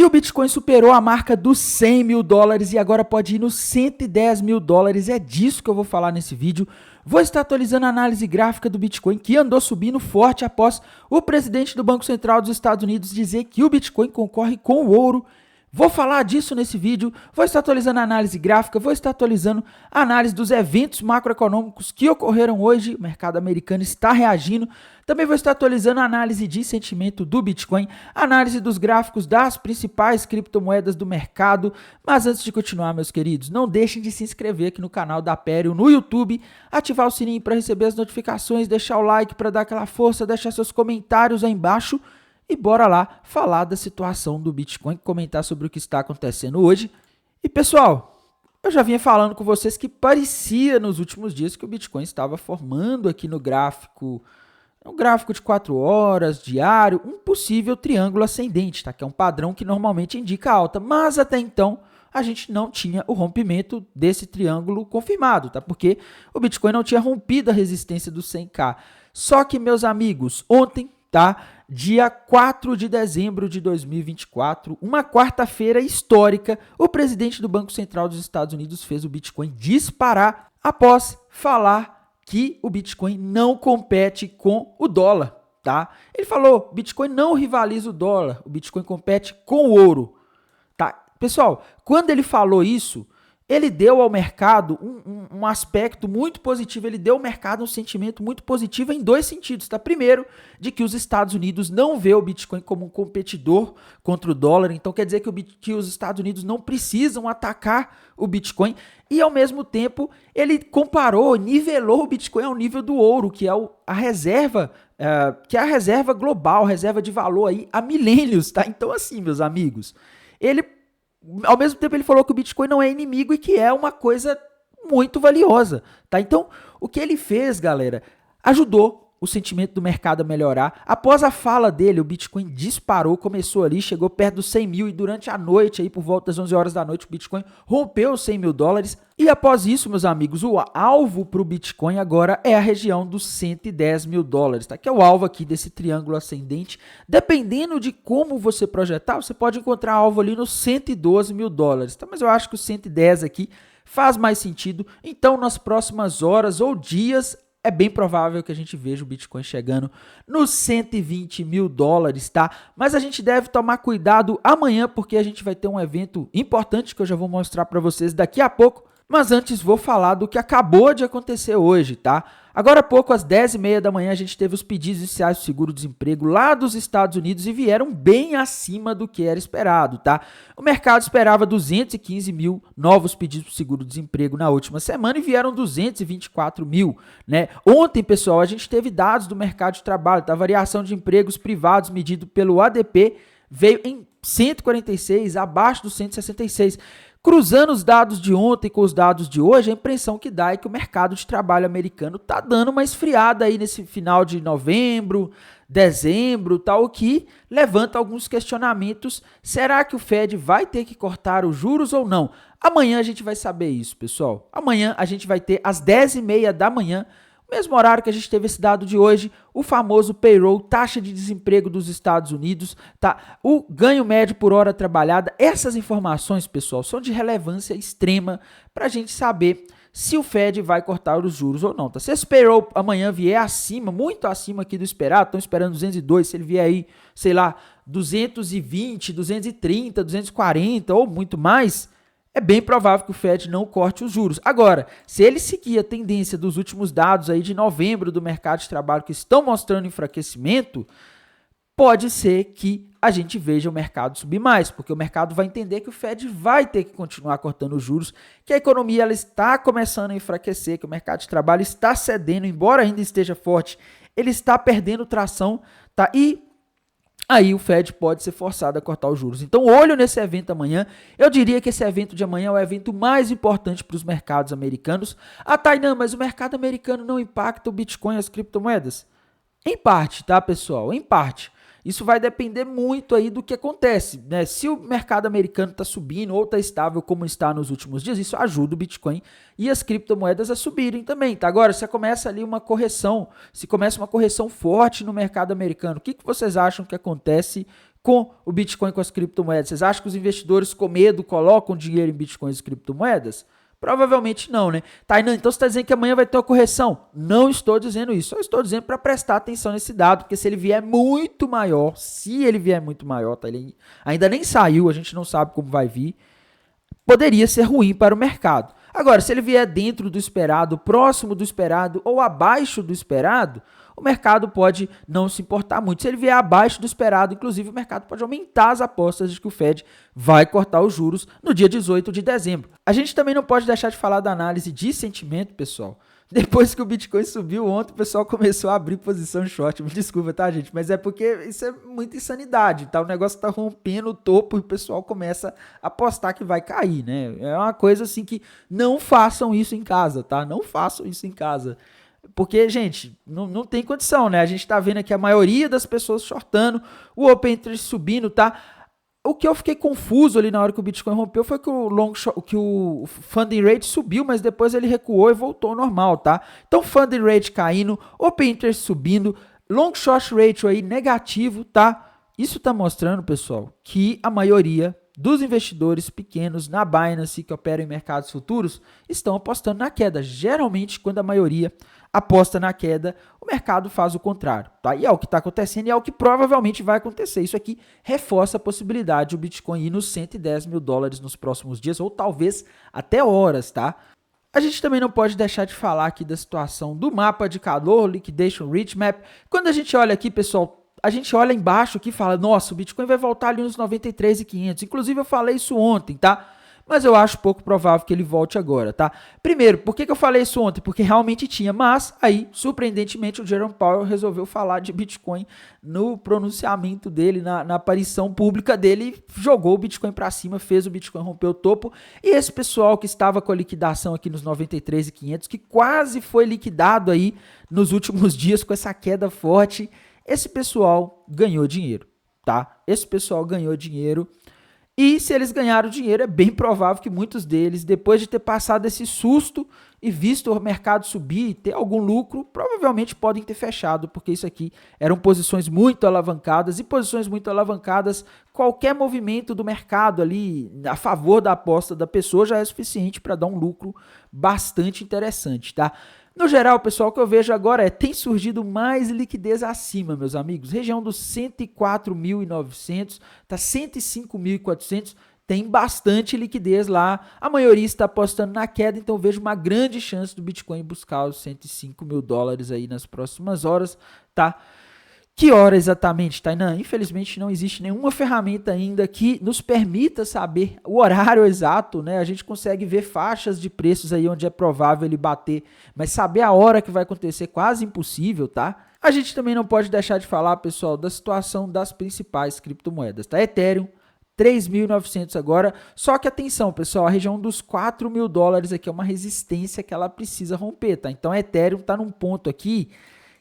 o Bitcoin superou a marca dos 100 mil dólares e agora pode ir nos 110 mil dólares. É disso que eu vou falar nesse vídeo. Vou estar atualizando a análise gráfica do Bitcoin, que andou subindo forte após o presidente do Banco Central dos Estados Unidos dizer que o Bitcoin concorre com o ouro. Vou falar disso nesse vídeo, vou estar atualizando a análise gráfica, vou estar atualizando a análise dos eventos macroeconômicos que ocorreram hoje, o mercado americano está reagindo. Também vou estar atualizando a análise de sentimento do Bitcoin, análise dos gráficos das principais criptomoedas do mercado. Mas antes de continuar, meus queridos, não deixem de se inscrever aqui no canal da Aperio no YouTube, ativar o sininho para receber as notificações, deixar o like para dar aquela força, deixar seus comentários aí embaixo. E bora lá falar da situação do Bitcoin, comentar sobre o que está acontecendo hoje. E pessoal, eu já vinha falando com vocês que parecia nos últimos dias que o Bitcoin estava formando aqui no gráfico, um gráfico de 4 horas, diário, um possível triângulo ascendente, tá? Que é um padrão que normalmente indica alta, mas até então a gente não tinha o rompimento desse triângulo confirmado, tá? Porque o Bitcoin não tinha rompido a resistência do 100K. Só que, meus amigos, ontem, tá? Dia 4 de dezembro de 2024, uma quarta-feira histórica, o presidente do Banco Central dos Estados Unidos fez o Bitcoin disparar após falar que o Bitcoin não compete com o dólar, tá? Ele falou, Bitcoin não rivaliza o dólar, o Bitcoin compete com o ouro, tá? Pessoal, quando ele falou isso, ele deu ao mercado um aspecto muito positivo, ele deu ao mercado um sentimento muito positivo em dois sentidos, tá? Primeiro, de que os Estados Unidos não vê o Bitcoin como um competidor contra o dólar, então quer dizer que os Estados Unidos não precisam atacar o Bitcoin, e ao mesmo tempo ele comparou, nivelou o Bitcoin ao nível do ouro, que é a reserva, que é a reserva global, reserva de valor aí há milênios, tá? Então assim, meus amigos, ao mesmo tempo ele falou que o Bitcoin não é inimigo e que é uma coisa muito valiosa, tá? Então, o que ele fez, galera, ajudou o sentimento do mercado a melhorar. Após a fala dele, o Bitcoin disparou, começou ali, chegou perto dos 100 mil e durante a noite, aí por volta das 11 horas da noite, o Bitcoin rompeu os 100 mil dólares. E após isso, meus amigos, o alvo para o Bitcoin agora é a região dos 110 mil dólares, tá? Que é o alvo aqui desse triângulo ascendente. Dependendo de como você projetar, você pode encontrar alvo ali nos 112 mil dólares, tá? Mas eu acho que o 110 aqui faz mais sentido. Então, nas próximas horas ou dias, é bem provável que a gente veja o Bitcoin chegando nos 120 mil dólares, tá? Mas a gente deve tomar cuidado amanhã, porque a gente vai ter um evento importante que eu já vou mostrar para vocês daqui a pouco. Mas antes vou falar do que acabou de acontecer hoje, tá? Agora há pouco, às 10h30 da manhã, a gente teve os pedidos iniciais do seguro-desemprego lá dos Estados Unidos e vieram bem acima do que era esperado, tá? O mercado esperava 215 mil novos pedidos de seguro-desemprego na última semana e vieram 224 mil, né? Ontem, pessoal, a gente teve dados do mercado de trabalho, tá? A variação de empregos privados medido pelo ADP veio em 146, abaixo dos 166. Cruzando os dados de ontem com os dados de hoje, a impressão que dá é que o mercado de trabalho americano está dando uma esfriada aí nesse final de novembro, dezembro, tal, o que levanta alguns questionamentos. Será que o Fed vai ter que cortar os juros ou não? Amanhã a gente vai saber isso, pessoal. Amanhã a gente vai ter às 10h30 da manhã, mesmo horário que a gente teve esse dado de hoje, o famoso payroll, taxa de desemprego dos Estados Unidos, tá? O ganho médio por hora trabalhada. Essas informações, pessoal, são de relevância extrema para a gente saber se o Fed vai cortar os juros ou não, tá? Se esse payroll amanhã vier acima, muito acima aqui do esperado, estão esperando 202, se ele vier aí, sei lá, 220, 230, 240 ou muito mais, é bem provável que o Fed não corte os juros. Agora, se ele seguir a tendência dos últimos dados aí de novembro do mercado de trabalho que estão mostrando enfraquecimento, pode ser que a gente veja o mercado subir mais, porque o mercado vai entender que o Fed vai ter que continuar cortando os juros, que a economia ela está começando a enfraquecer, que o mercado de trabalho está cedendo, embora ainda esteja forte, ele está perdendo tração, tá? E aí o Fed pode ser forçado a cortar os juros. Então, olho nesse evento amanhã. Eu diria que esse evento de amanhã é o evento mais importante para os mercados americanos. Ah, Tainan, mas o mercado americano não impacta o Bitcoin e as criptomoedas? Em parte, tá, pessoal? Em parte. Isso vai depender muito aí do que acontece, né? Se o mercado americano está subindo ou está estável como está nos últimos dias, isso ajuda o Bitcoin e as criptomoedas a subirem também, tá? Agora, se começa ali uma correção, se começa uma correção forte no mercado americano, o que vocês acham que acontece com o Bitcoin, com as criptomoedas? Vocês acham que os investidores com medo colocam dinheiro em Bitcoins e criptomoedas? Provavelmente não, né? Tainan, então você está dizendo que amanhã vai ter uma correção? Não estou dizendo isso, só estou dizendo para prestar atenção nesse dado, porque se ele vier muito maior, tá? Ele ainda nem saiu, a gente não sabe como vai vir, poderia ser ruim para o mercado. Agora, se ele vier dentro do esperado, próximo do esperado ou abaixo do esperado, o mercado pode não se importar muito. Se ele vier abaixo do esperado, inclusive, o mercado pode aumentar as apostas de que o Fed vai cortar os juros no dia 18 de dezembro. A gente também não pode deixar de falar da análise de sentimento, pessoal. Depois que o Bitcoin subiu ontem, o pessoal começou a abrir posição short. Me desculpa, tá, gente? Mas é porque isso é muita insanidade, tá? O negócio tá rompendo o topo e o pessoal começa a apostar que vai cair, né? É uma coisa assim que não façam isso em casa, tá? Não façam isso em casa. Porque, gente, não tem condição, né? A gente tá vendo aqui a maioria das pessoas shortando, o Open Interest subindo, tá? O que eu fiquei confuso ali na hora que o Bitcoin rompeu foi que o funding rate subiu, mas depois ele recuou e voltou ao normal, tá? Então, funding rate caindo, Open Interest subindo, long short ratio aí negativo, tá? Isso tá mostrando, pessoal, que a maioria dos investidores pequenos na Binance que operam em mercados futuros estão apostando na queda. Geralmente, quando a maioria aposta na queda, o mercado faz o contrário, tá? E é o que está acontecendo e é o que provavelmente vai acontecer. Isso aqui reforça a possibilidade de o Bitcoin ir nos 110 mil dólares nos próximos dias ou talvez até horas, tá? A gente também não pode deixar de falar aqui da situação do mapa de calor, Liquidation Rich Map. Quando a gente olha aqui, pessoal, a gente olha embaixo aqui e fala, nossa, o Bitcoin vai voltar ali nos 93.500. Inclusive eu falei isso ontem, tá? Mas eu acho pouco provável que ele volte agora, tá? Primeiro, por que eu falei isso ontem? Porque realmente tinha, mas aí, surpreendentemente, o Jerome Powell resolveu falar de Bitcoin no pronunciamento dele, na aparição pública dele, jogou o Bitcoin para cima, fez o Bitcoin romper o topo, e esse pessoal que estava com a liquidação aqui nos 93.500, que quase foi liquidado aí nos últimos dias com essa queda forte, esse pessoal ganhou dinheiro, tá? Esse pessoal ganhou dinheiro. E se eles ganharam dinheiro, é bem provável que muitos deles, depois de ter passado esse susto e visto o mercado subir e ter algum lucro, provavelmente podem ter fechado, porque isso aqui eram posições muito alavancadas, e posições muito alavancadas, qualquer movimento do mercado ali a favor da aposta da pessoa já é suficiente para dar um lucro bastante interessante, tá? No geral, pessoal, o que eu vejo agora tem surgido mais liquidez acima, meus amigos. Região dos 104.900, tá 105.400, tem bastante liquidez lá. A maioria está apostando na queda, então eu vejo uma grande chance do Bitcoin buscar os 105 mil dólares aí nas próximas horas, tá? Que hora exatamente, Tainan? Infelizmente não existe nenhuma ferramenta ainda que nos permita saber o horário exato, né? A gente consegue ver faixas de preços aí onde é provável ele bater, mas saber a hora que vai acontecer é quase impossível, tá? A gente também não pode deixar de falar, pessoal, da situação das principais criptomoedas, tá? Ethereum, 3.900 agora, só que atenção, pessoal, a região dos 4 mil dólares aqui é uma resistência que ela precisa romper, tá? Então a Ethereum tá num ponto aqui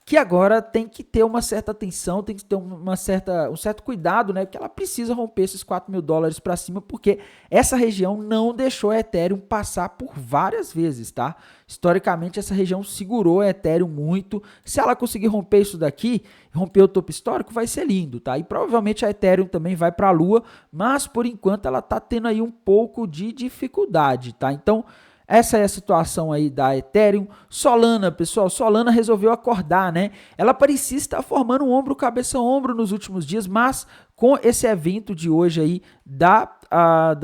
que agora tem que ter uma certa atenção, tem que ter um certo cuidado, né? Porque ela precisa romper esses 4 mil dólares para cima, porque essa região não deixou a Ethereum passar por várias vezes, tá? Historicamente, essa região segurou a Ethereum muito. Se ela conseguir romper isso daqui, romper o topo histórico, vai ser lindo, tá? E provavelmente a Ethereum também vai para a lua, mas por enquanto ela tá tendo aí um pouco de dificuldade, tá? Então, essa é a situação aí da Ethereum. Solana, pessoal, Solana resolveu acordar, né? Ela parecia estar formando um ombro, cabeça, ombro nos últimos dias, mas com esse evento de hoje aí da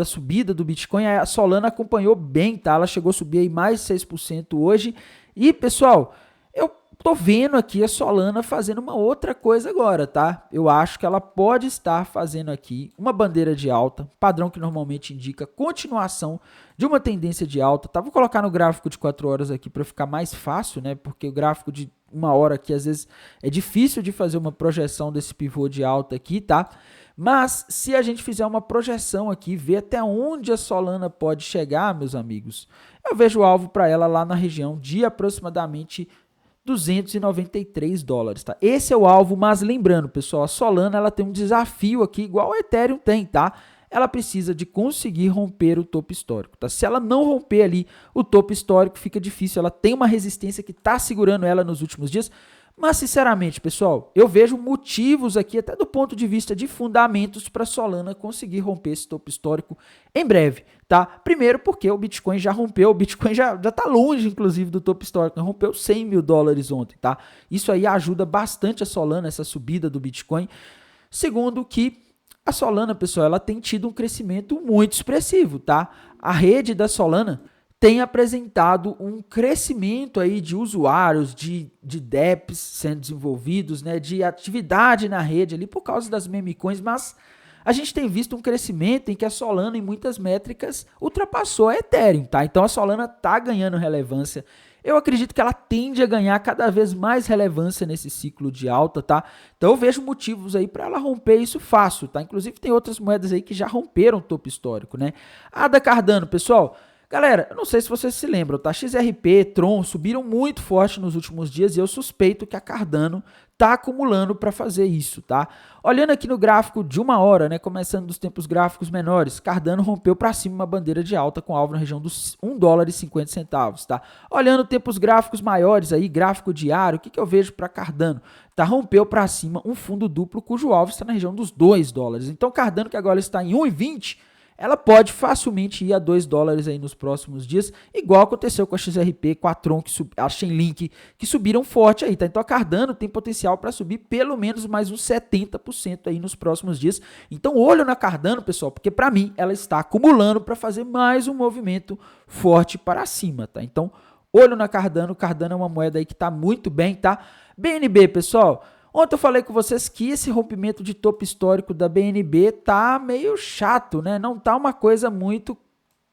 subida do Bitcoin, a Solana acompanhou bem, tá? Ela chegou a subir aí mais de 6% hoje. E, pessoal, eu tô vendo aqui a Solana fazendo uma outra coisa agora, tá? Eu acho que ela pode estar fazendo aqui uma bandeira de alta, padrão que normalmente indica continuação de uma tendência de alta, tá? Vou colocar no gráfico de 4 horas aqui para ficar mais fácil, né? Porque o gráfico de 1 hora aqui, às vezes, é difícil de fazer uma projeção desse pivô de alta aqui, tá? Mas se a gente fizer uma projeção aqui, ver até onde a Solana pode chegar, meus amigos, eu vejo o alvo para ela lá na região de aproximadamente 293 dólares, tá? Esse é o alvo, mas lembrando, pessoal, a Solana ela tem um desafio aqui, igual a Ethereum tem, tá? Ela precisa de conseguir romper o topo histórico, tá? Se ela não romper ali o topo histórico, fica difícil. Ela tem uma resistência que está segurando ela nos últimos dias, Mas, sinceramente, pessoal, eu vejo motivos aqui, até do ponto de vista de fundamentos, para a Solana conseguir romper esse topo histórico em breve, tá? Primeiro porque o Bitcoin já rompeu, o Bitcoin já tá longe, inclusive, do topo histórico, rompeu 100 mil dólares ontem, tá? Isso aí ajuda bastante a Solana, essa subida do Bitcoin. Segundo que a Solana, pessoal, ela tem tido um crescimento muito expressivo, tá? A rede da Solana tem apresentado um crescimento aí de usuários, de dApps sendo desenvolvidos, né, de atividade na rede ali por causa das meme coins, mas a gente tem visto um crescimento em que a Solana em muitas métricas ultrapassou a Ethereum, tá? Então a Solana tá ganhando relevância. Eu acredito que ela tende a ganhar cada vez mais relevância nesse ciclo de alta, tá? Então eu vejo motivos aí para ela romper isso fácil, tá? Inclusive tem outras moedas aí que já romperam o topo histórico, né? A ADA Cardano, pessoal, galera, eu não sei se vocês se lembram, tá? XRP, Tron subiram muito forte nos últimos dias e eu suspeito que a Cardano tá acumulando para fazer isso, tá? Olhando aqui no gráfico de 1 hora, né, começando dos tempos gráficos menores, Cardano rompeu para cima uma bandeira de alta com alvo na região dos $1,50, tá? Olhando tempos gráficos maiores aí, gráfico diário, o que eu vejo para Cardano? Tá, rompeu para cima um fundo duplo cujo alvo está na região dos $2. Então Cardano, que agora está em 1,20, ela pode facilmente ir a $2 aí nos próximos dias, igual aconteceu com a XRP, com a Tron, a Chainlink, que subiram forte aí, tá? Então a Cardano tem potencial para subir pelo menos mais uns 70% aí nos próximos dias. Então olho na Cardano, pessoal, porque para mim ela está acumulando para fazer mais um movimento forte para cima, tá? Então olho na Cardano, Cardano é uma moeda aí que tá muito bem, tá? BNB, pessoal, ontem eu falei com vocês que esse rompimento de topo histórico da BNB tá meio chato, né? Não tá uma coisa muito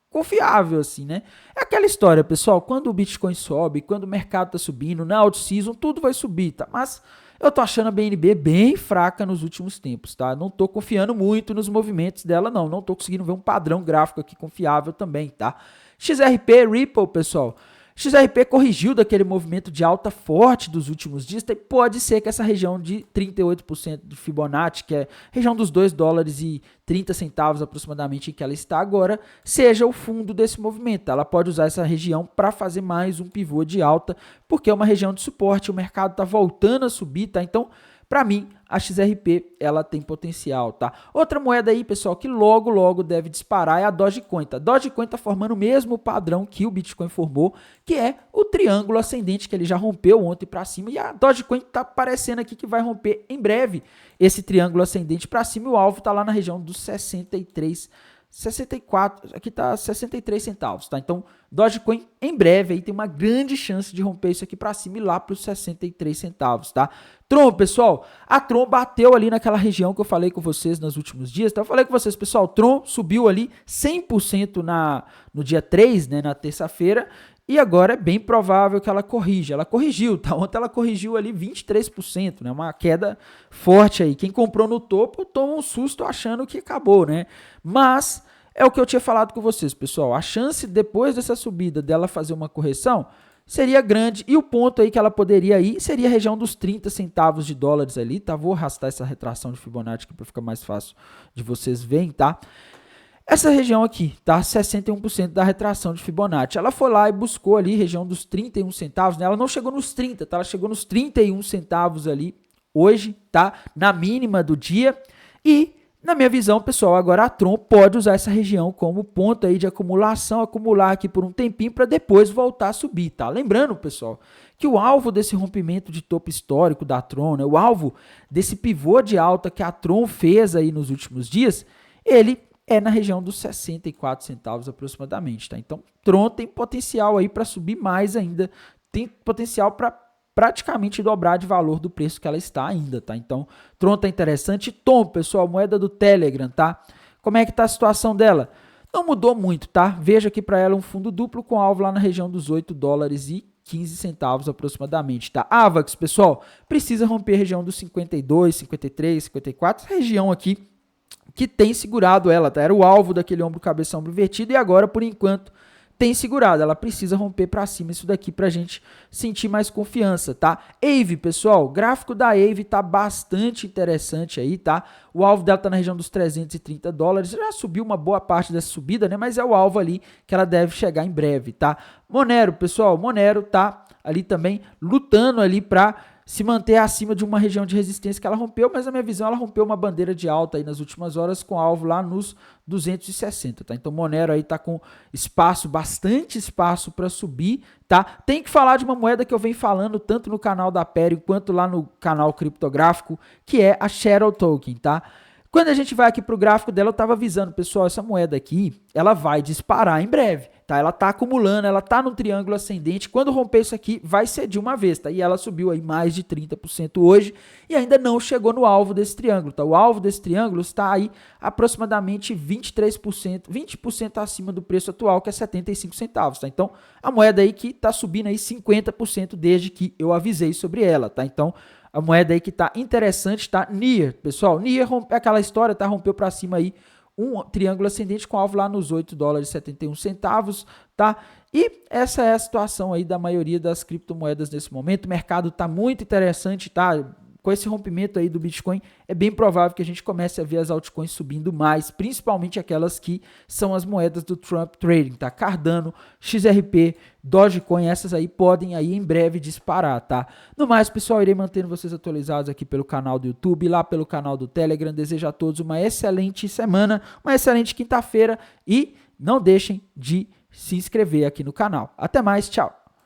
confiável assim, né? É aquela história, pessoal, quando o Bitcoin sobe, quando o mercado tá subindo, na out-season, tudo vai subir, tá? Mas eu tô achando a BNB bem fraca nos últimos tempos, tá? Não tô confiando muito nos movimentos dela, não. Não tô conseguindo ver um padrão gráfico aqui confiável também, tá? XRP, Ripple, pessoal, XRP corrigiu daquele movimento de alta forte dos últimos dias, e pode ser que essa região de 38% de Fibonacci, que é a região dos $2,30 aproximadamente em que ela está agora, seja o fundo desse movimento. Ela pode usar essa região para fazer mais um pivô de alta, porque é uma região de suporte, o mercado está voltando a subir, tá? Então, para mim, a XRP, ela tem potencial, tá? Outra moeda aí, pessoal, que logo deve disparar é a Dogecoin, tá? Dogecoin tá formando o mesmo padrão que o Bitcoin formou, que é o triângulo ascendente, que ele já rompeu ontem para cima, e a Dogecoin tá parecendo aqui que vai romper em breve esse triângulo ascendente para cima, e o alvo tá lá na região dos 64, aqui tá 63 centavos, tá? Então, Dogecoin em breve aí tem uma grande chance de romper isso aqui para cima e lá para os 63 centavos, tá? Tron, pessoal, a Tron bateu ali naquela região que eu falei com vocês nos últimos dias, então eu falei com vocês, pessoal, Tron subiu ali 100% no dia 3, né, na terça-feira, e agora é bem provável que ela corrija. Ela corrigiu, tá? Ontem ela corrigiu ali 23%, né? Uma queda forte aí. Quem comprou no topo tomou um susto achando que acabou, né? Mas é o que eu tinha falado com vocês, pessoal. A chance depois dessa subida dela fazer uma correção seria grande, e o ponto aí que ela poderia ir seria a região dos 30 centavos de dólares ali, tá? Vou arrastar essa retração de Fibonacci para ficar mais fácil de vocês verem, tá? Essa região aqui, tá? 61% da retração de Fibonacci. Ela foi lá e buscou ali região dos 31 centavos, né? Ela não chegou nos 30, tá? Ela chegou nos 31 centavos ali hoje, tá? Na mínima do dia. E, na minha visão, pessoal, agora a Tron pode usar essa região como ponto aí de acumulação, acumular aqui por um tempinho para depois voltar a subir, tá? Lembrando, pessoal, que o alvo desse rompimento de topo histórico da Tron, né? O alvo desse pivô de alta que a Tron fez aí nos últimos dias, ele é na região dos 64 centavos aproximadamente, tá? Então, Tron tem potencial aí para subir mais ainda, tem potencial para praticamente dobrar de valor do preço que ela está ainda, tá? Então, Tron tá interessante. Tom, pessoal, moeda do Telegram, tá? Como é que tá a situação dela? Não mudou muito, tá? Veja aqui para ela um fundo duplo com alvo lá na região dos $8,15 aproximadamente, tá? Avax, pessoal, precisa romper a região dos 52, 53, 54, essa região aqui que tem segurado ela, tá? Era o alvo daquele ombro, cabeça, ombro invertido, e agora, por enquanto, tem segurado. Ela precisa romper para cima isso daqui pra gente sentir mais confiança, tá? AVE, pessoal, o gráfico da AVE tá bastante interessante aí, tá? O alvo dela tá na região dos $330, já subiu uma boa parte dessa subida, né? Mas é o alvo ali que ela deve chegar em breve, tá? Monero, pessoal, Monero tá ali também lutando ali para se manter acima de uma região de resistência que ela rompeu, mas na minha visão ela rompeu uma bandeira de alta aí nas últimas horas com alvo lá nos 260, tá? Então Monero aí tá com espaço, bastante espaço para subir, tá? Tem que falar de uma moeda que eu venho falando tanto no canal da Aperio quanto lá no canal criptográfico, que é a Shadow Token, tá? Quando a gente vai aqui para o gráfico dela, eu estava avisando, pessoal, essa moeda aqui, ela vai disparar em breve, tá? Ela está acumulando, ela está no triângulo ascendente. Quando romper isso aqui, vai ser de uma vez, tá? E ela subiu aí mais de 30% hoje e ainda não chegou no alvo desse triângulo, tá? O alvo desse triângulo está aí aproximadamente 23%, 20% acima do preço atual, que é 75 centavos, tá? Então, a moeda aí que está subindo aí 50% desde que eu avisei sobre ela, tá? Então, a moeda aí que tá interessante, tá? NIR, pessoal. NIR é aquela história, tá? Rompeu para cima aí um triângulo ascendente com alvo lá nos 8 dólares e 71 centavos, tá? E essa é a situação aí da maioria das criptomoedas nesse momento. O mercado tá muito interessante, tá? Com esse rompimento aí do Bitcoin, é bem provável que a gente comece a ver as altcoins subindo mais, principalmente aquelas que são as moedas do Trump Trading, tá? Cardano, XRP, Dogecoin, essas aí podem aí em breve disparar, tá? No mais, pessoal, irei mantendo vocês atualizados aqui pelo canal do YouTube, lá pelo canal do Telegram. Desejo a todos uma excelente semana, uma excelente quinta-feira e não deixem de se inscrever aqui no canal. Até mais, tchau!